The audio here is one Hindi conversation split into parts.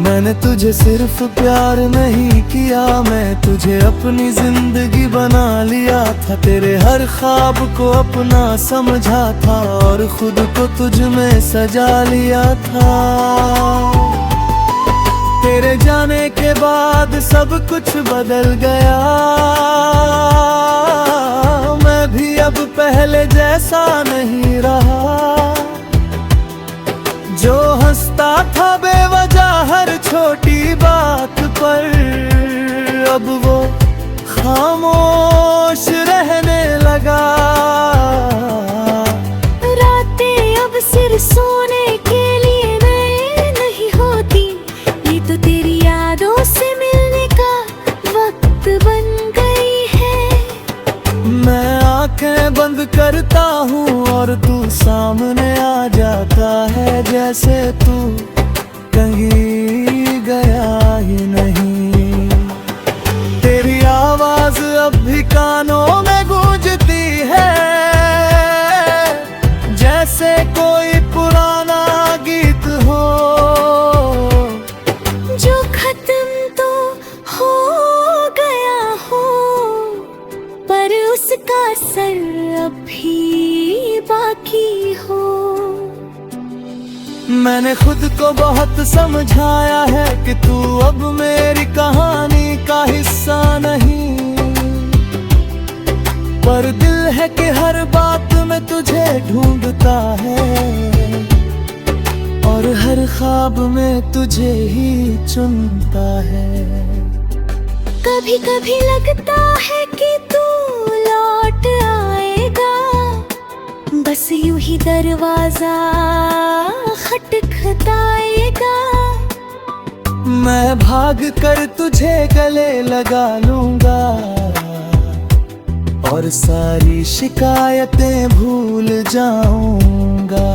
मैंने तुझे सिर्फ प्यार नहीं किया, मैं तुझे अपनी जिंदगी बना लिया था। तेरे हर ख्वाब को अपना समझा था और खुद को तुझ में सजा लिया था। तेरे जाने के बाद सब कुछ बदल गया, मैं भी अब पहले जैसा नहीं रहा। जो हंसता था बेवजह हर छोटी बात पर, अब वो खामोश रहने लगा। रातें अब सिर्फ सोने के लिए नहीं होती, ये तो तेरी यादों से मिलने का वक्त बन गई है। मैं आंखें बंद करता हूँ और तू सामने आ जाता है, जैसे तू कहीं गया ही नहीं। तेरी आवाज अब भी कानों में गूंजती है, जैसे कोई पुराना गीत हो जो खत्म तो हो गया हो, पर उसका असर अब भी बाकी हो। मैंने खुद को बहुत समझाया है कि तू अब मेरी कहानी का हिस्सा नहीं, पर दिल है कि हर बात में तुझे ढूंढता है और हर ख्वाब में तुझे ही चुनता है। कभी कभी लगता है कि तू लौट आएगा, बस यूं ही दरवाजा खटखटाएगा। मैं भाग कर तुझे गले लगा लूंगा और सारी शिकायतें भूल जाऊंगा।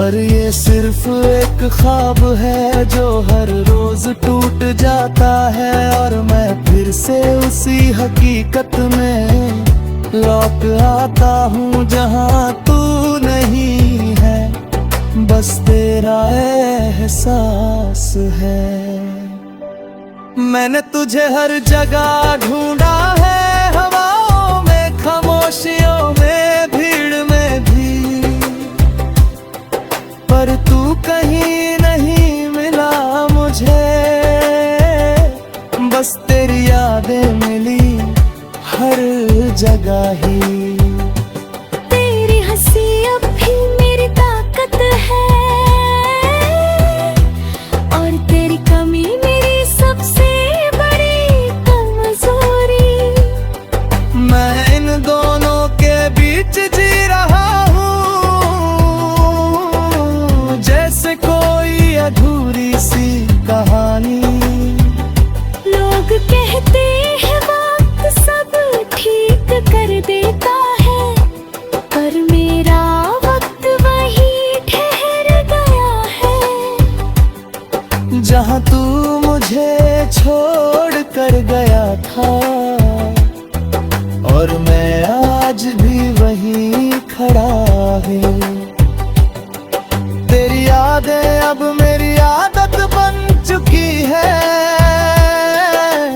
और ये सिर्फ एक ख्वाब है जो हर रोज टूट जाता है, और मैं फिर से उसी हकीकत में लौट आता हूँ जहाँ तू नहीं है, बस तेरा एहसास है। मैंने तुझे हर जगह ढूंढा है, हवाओं में, खामोशियों में, भीड़ में भी, पर तू कहीं नहीं मिला मुझे। बस तेरी यादें मिली हर जगह ही। तेरी हंसी अब भी मेरी ताकत है, और तेरी कमी मेरी सबसे बड़ी कमजोरी। मैं इन दोनों के बीच जी रहा हूँ, जैसे कोई अधूरी सी कहानी। लोग कहते हैं वक्त सब ठीक कर देता है, पर मेरा वक्त वही ठहर गया है। जहाँ तू मुझे छोड़ कर गया था, और मैं आज भी वहीं खड़ा हूँ। तेरी यादें अब मेरी आदत बन चुकी है,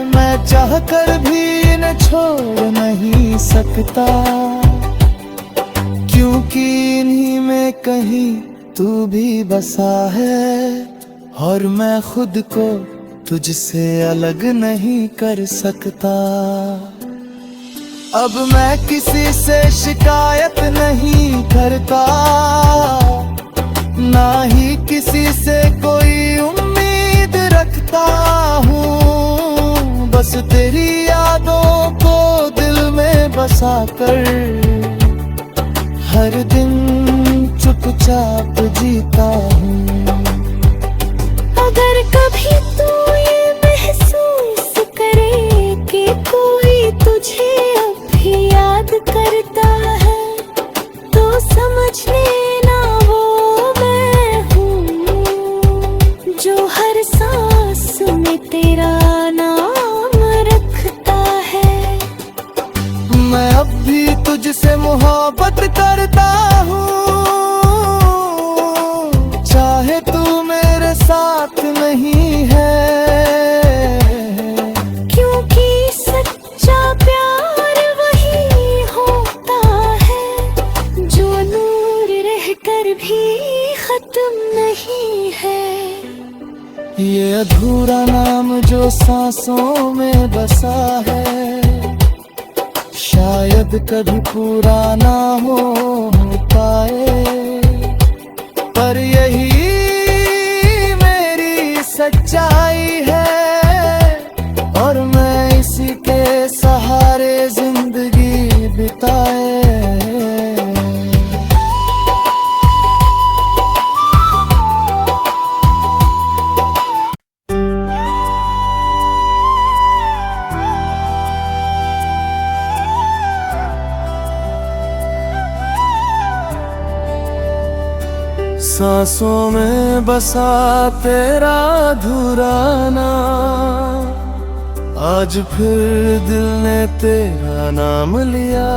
मैं चाह कर भी इन्हें छोड़ नहीं सकता, क्योंकि इन्हीं में कहीं तू भी बसा है, और मैं खुद को तुझसे अलग नहीं कर सकता। अब मैं किसी से शिकायत नहीं करता, ना ही किसी से कोई उम्मीद रखता हूँ। बस तेरी यादों को दिल में बसा कर हर दिन चुपचाप जीता हूँ। अगर कभी तू ये महसूस करे कि कोई तुझे अब भी याद करता है, तो समझ लेना वो मैं हूँ, जो हर सांस में तेरा नाम रखता है। मैं अब भी तुझसे साथ नहीं है, क्योंकि सच्चा प्यार वही होता है जो नूर रहकर भी खत्म नहीं है। ये अधूरा नाम जो सांसों में बसा है, शायद कभी पूरा ना हो पाए, पर यही मेरी सच्चाई है और मैं इसी के सहारे जिंदगी बिताए। सांसों में बसा तेरा अधूरा नाम, आज फिर दिल ने तेरा नाम लिया,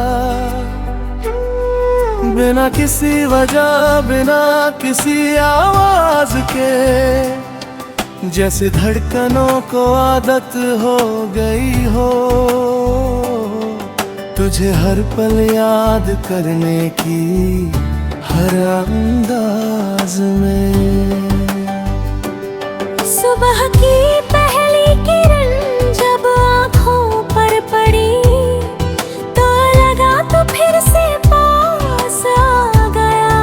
बिना किसी वजह बिना किसी आवाज के, जैसे धड़कनों को आदत हो गई हो तुझे हर पल याद करने की हर अंदाज में। सुबह की पहली किरण जब आँखों पर पड़ी तो लगा तो फिर से पास आ गया।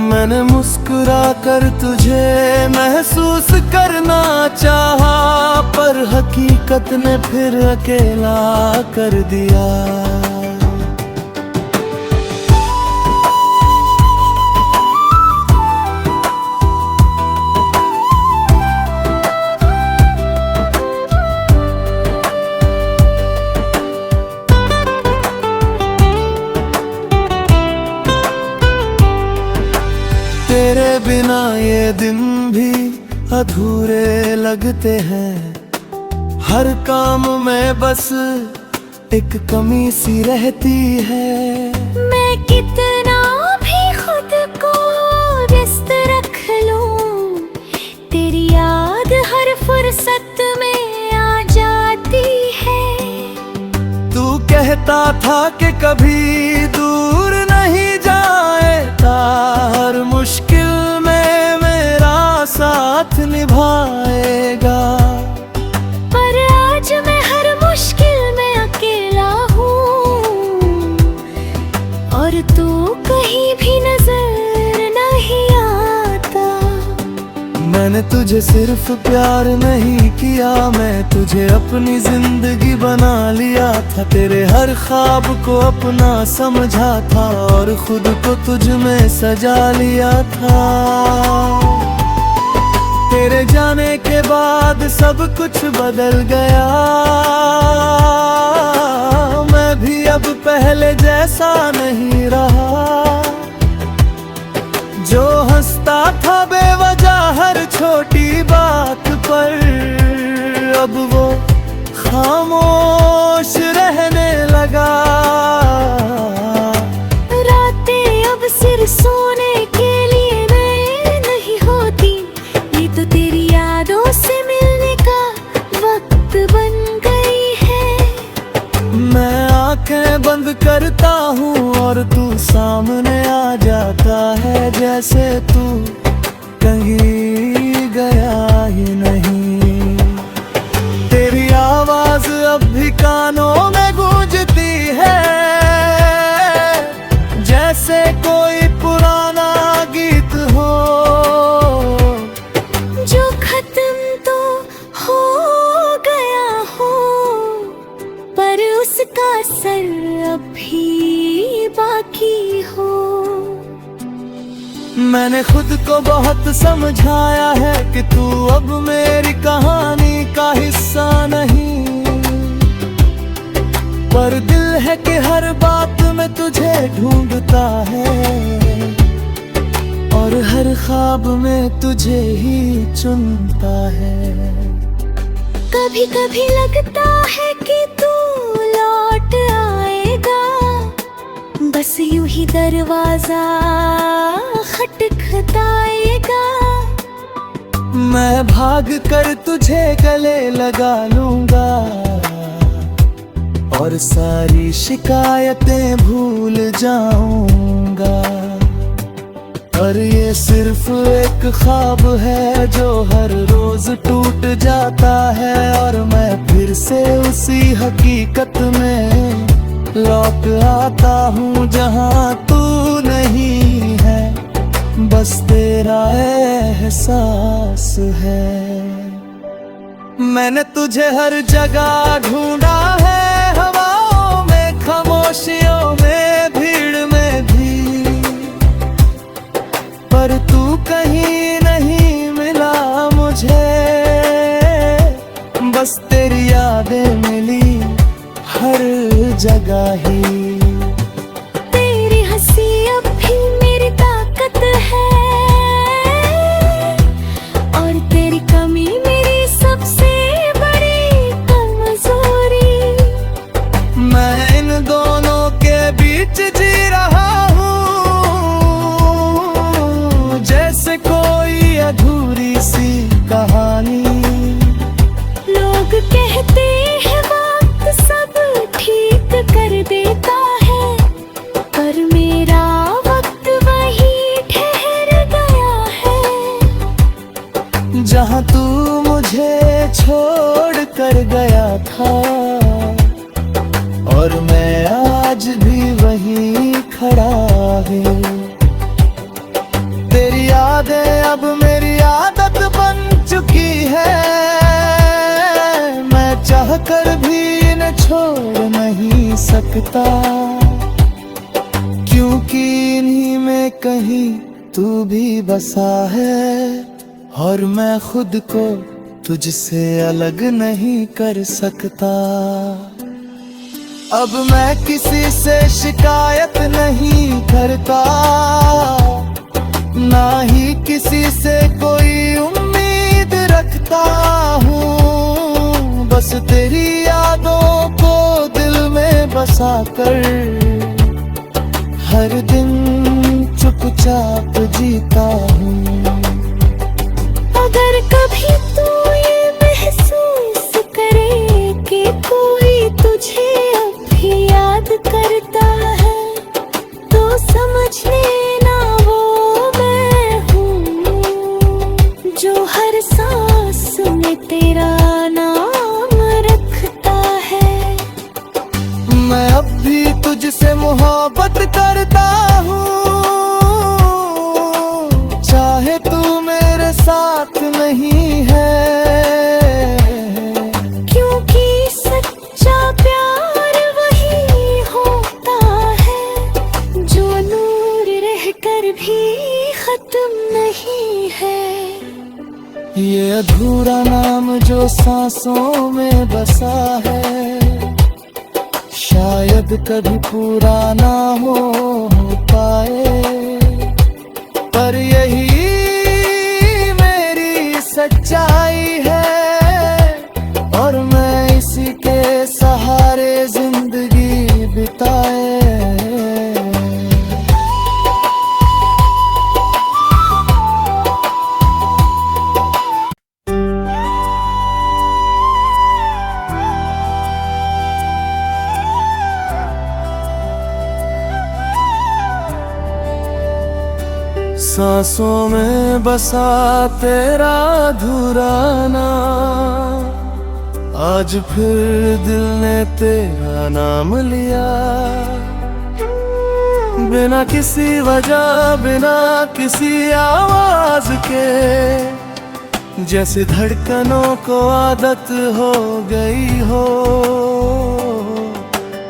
मैंने मुस्कुरा कर तुझे महसूस करना चाहा, पर हकीकत ने फिर अकेला कर दिया। तेरे बिना ये दिन भी अधूरे लगते हैं, हर काम में बस एक कमी सी रहती है। मैं कितना भी खुद को व्यस्त रख लूं, तेरी याद हर फुर्सत में आ जाती है। तू कहता था कि कभी दूर नहीं जाएगा, हर मुश्किल में मेरा साथ निभाएगा, पर आज मैं हर मुश्किल में अकेला हूँ और तू कहीं भी नजर नहीं आता। मैंने तुझे सिर्फ प्यार नहीं किया, मैं तुझे अपनी जिंदगी बना लिया था, तेरे हर ख्वाब को अपना समझा था और खुद को तुझ में सजा लिया था। तेरे जाने के बाद सब कुछ बदल गया, मैं भी अब पहले जैसा नहीं रहा। जो हंसता था बेवजह हर छोटी बात पर, अब वो खामोश रहने लगा। रातें अब सिर्फ सोने के लिए नए नहीं होती, ये तो तेरी यादों से मिलने का वक्त बन गई है। मैं आंखें बंद करता हूँ और तू सामने आ जाता है, जैसे तू कहीं गया ही नहीं। तेरी आवाज अब भी कानों में गूंजती है, जैसे कोई पुराना गीत हो जो खत्म तो हो गया हो, पर उसका असर अब भी बाकी हो। मैंने खुद को बहुत समझाया है कि तू अब मेरी कहानी का हिस्सा नहीं, पर दिल है कि हर बात में तुझे ढूंढता है और हर ख्वाब में तुझे ही चुनता है। कभी कभी लगता है कि तू लौट आएगा, बस यूं ही दरवाजा खटखटाएगा। मैं भाग कर तुझे गले लगा लूंगा और सारी शिकायतें भूल जाऊंगा। पर ये सिर्फ एक ख्वाब है जो हर रोज टूट जाता है, और मैं फिर से उसी हकीकत में लौट आता हूँ जहाँ तू नहीं है, बस तेरा एहसास है। मैंने तुझे हर जगह ढूंढा है, हवाओं में, खामोशियों में, भीड़ में भी, पर तू कहीं नहीं मिला मुझे। बस तेरी यादें मिली हर जगह ही। तेरी हंसी अब भी मेरी ताकत है, और तेरी कमी मेरी सबसे बड़ी कमजोरी। मैं इन दोनों के बीच जी रहा हूँ, जैसे कोई अधूरी सी कहानी। लोग कहते हैं वक्त सब ठीक कर देता है, पर मेरा वक्त वही ठहर गया है। जहाँ तू मुझे छोड़ कर गया था, और मैं आज भी वहीं खड़ा हूँ। तेरी यादें अब मेरी आदत बन चुकी है, मैं चाह कर भी इन्हें छोड़ नहीं सकता, क्योंकि इन्हीं में कहीं तू भी बसा है, और मैं खुद को तुझसे अलग नहीं कर सकता। अब मैं किसी से शिकायत नहीं करता, ना ही किसी से कोई उम्मीद रखता हूँ। बस तेरी यादों को दिल में बसा कर हर दिन चुपचाप जीता हूँ। अगर कभी तू ये महसूस करे कि कोई तुझे अब भी याद करता है, तो समझ लेना वो मैं हूँ, जो हर सांस में तेरा नाम रखता है। मैं अब भी तुझसे मोहब्बत करता हूँ, चाहे तू मेरे साथ नहीं है, क्योंकि सच्चा प्यार वही होता है जो नूर रहकर भी खत्म नहीं है। ये अधूरा नाम जो सांसों में बसा है, शायद कभी पूरा ना हो पाए, पर यही मेरी सच्चाई है, और मैं इसी के सहारे जिंदगी बिताए। सांसों में बसा तेरा अधूरा नाम, आज फिर दिल ने तेरा नाम लिया। बिना किसी वजह, बिना किसी आवाज के, जैसे धड़कनों को आदत हो गई हो,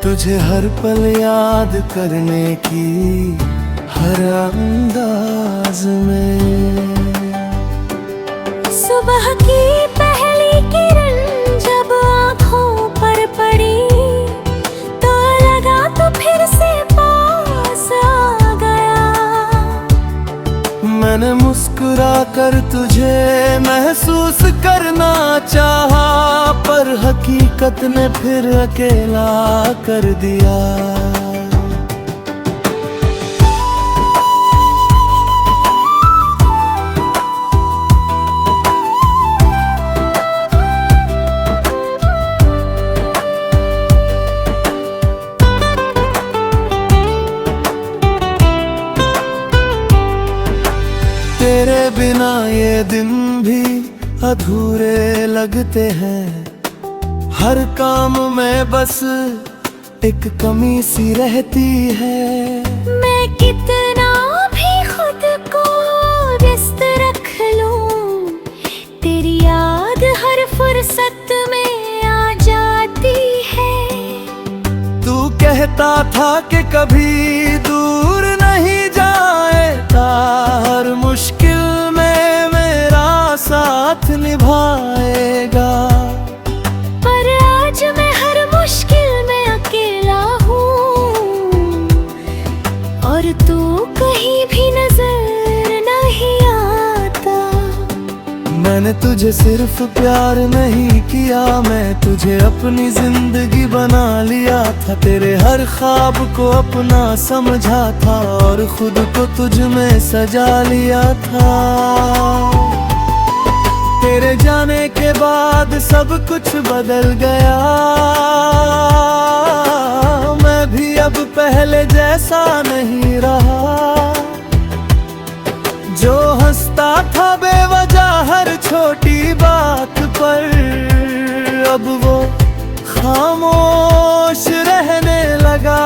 तुझे हर पल याद करने की हर अंदाज में। सुबह की पहली किरण जब आँखों पर पड़ी, तो लगा तो फिर से पास आ गया। मैंने मुस्कुरा कर तुझे महसूस करना चाहा, पर हकीकत ने फिर अकेला कर दिया। बिना ये दिन भी अधूरे लगते हैं। हर काम में बस एक कमी सी रहती है। मैं कितना भी खुद को व्यस्त रख लूं, तेरी याद हर फुर्सत में आ जाती है। तू कहता था कि कभी दूर नहीं जाएगा, हर मुश्किल में मेरा साथ निभाएगा। पर आज मैं हर मुश्किल में अकेला हूँ, और तू कहीं भी नजर नहीं आता। मैंने तुझे सिर्फ प्यार नहीं किया, मैं तुझे अपनी जिंदगी बना लिया था। तेरे हर ख्वाब को अपना समझा था, और खुद को तुझ में सजा लिया था। तेरे जाने के बाद सब कुछ बदल गया, मैं भी अब पहले जैसा नहीं रहा। जो हंसता था बेवजह हर छोटी बात पर, अब वो खामोश रहने लगा।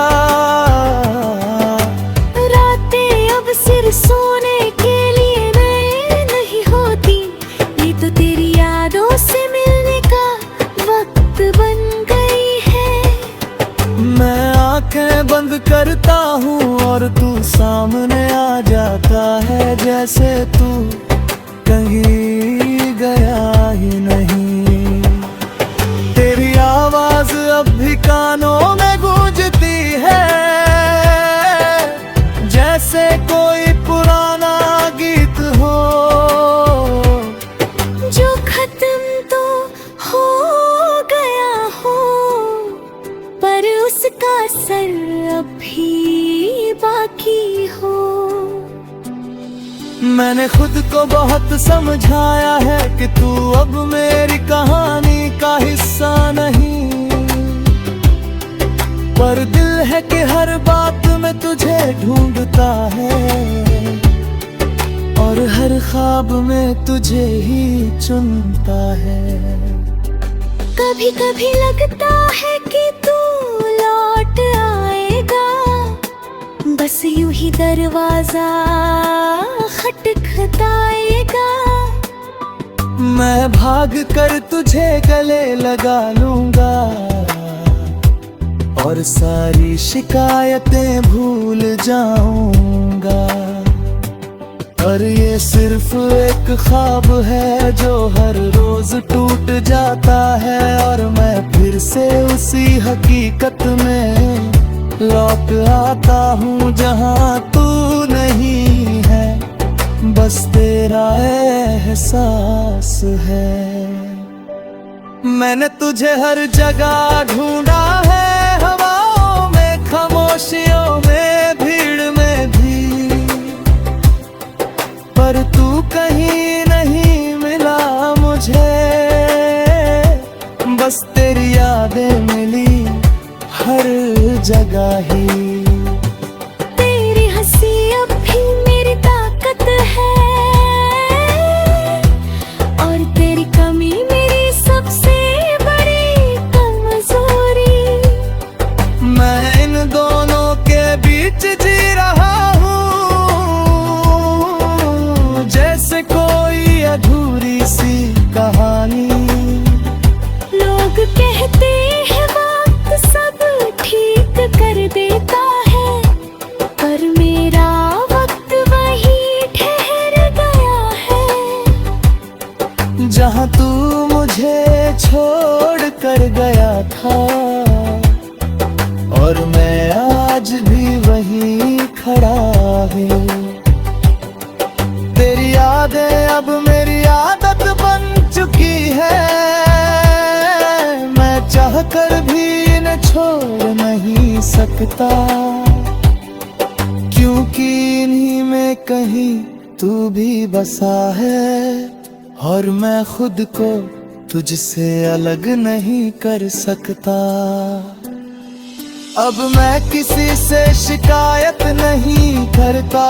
रातें अब सिर्फ सोने के लिए नए नहीं होती, ये तो तेरी यादों से मिलने का वक्त बन गई है। मैं आंखें बंद करता हूँ और तू सामने आ जाता है, जैसे तू कहीं गया ही नहीं। तेरी आवाज अब भी कानों में गूंजती है, जैसे कोई पुराना गीत हो जो खत्म तो हो गया हो, पर उसका असर अब भी बाकी हो। मैंने खुद को बहुत समझाया है कि तू अब मेरी कहानी का हिस्सा नहीं, पर दिल है कि हर बात में तुझे ढूंढता है, और हर ख्वाब में तुझे ही चुनता है। कभी कभी लगता है कि तू लौट आएगा, बस यूं ही दरवाजा खटखटाएगा। मैं भाग कर तुझे गले लगा लूंगा, और सारी शिकायतें भूल जाऊंगा। पर ये सिर्फ एक ख्वाब है जो हर रोज टूट जाता है, और मैं फिर से उसी हकीकत में लौट आता हूँ जहाँ तू नहीं है, बस तेरा एहसास है। मैंने तुझे हर जगह ढूंढा है, हवाओं में, खामोशियों में, भीड़ में भी, पर तू कहीं नहीं मिला मुझे। बस तेरी यादें मिली हर जगह ही। तेरी हंसी अब भी मेरी ताकत है, और तेरी कमी मेरी सबसे बड़ी कमजोरी। मैं इन दोनों के बीच जी रहा हूँ, जैसे कोई अधूरी सी कहानी। लोग कहते हैं वक्त सब ठीक कर देता है, पर मेरा वक्त वही ठहर गया है। जहाँ तू मुझे छोड़ कर गया था, और मैं आज भी वहीं खड़ा हूँ। तेरी यादें अब मेरी आदत बन चुकी है, मैं चाह कर भी इन्हें छोड़ नहीं सकता, क्योंकि इन्हीं में कहीं तू भी बसा है, और मैं खुद को तुझसे अलग नहीं कर सकता। अब मैं किसी से शिकायत नहीं करता,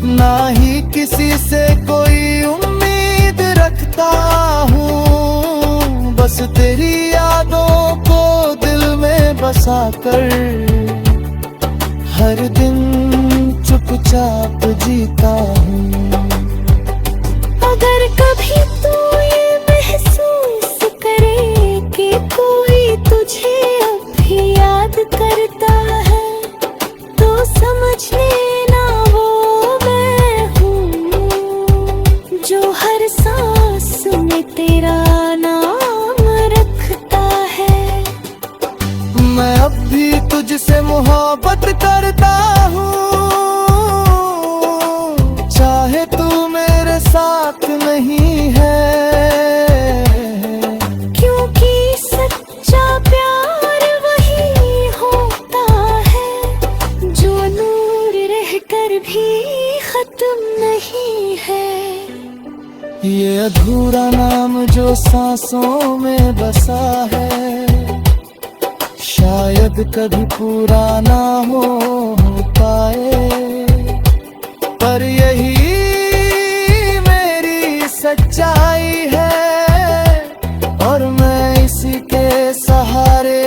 ना ही किसी से कोई उम्मीद रखता हूँ, बस तेरी यादों को दिल में बसा कर हर दिन चुपचाप जीता हूँ। अगर कभी तू ये महसूस करे कि कोई तुझे अब भी याद करता है, तो समझ लेना वो मैं हूँ जो हर सांस में तेरा नाम रखता है। मैं अब भी तुझसे मोहब्बत करता हूँ, चाहे तू मेरे साथ नहीं है, क्योंकि सच्चा प्यार वही होता है जो नूर रहकर भी खत्म नहीं है। ये अधूरा नाम जो सांसों में बसा है, शायद कभी पूरा ना हो पाए, पर यही मेरी सच्चाई है और मैं इसी के सहारे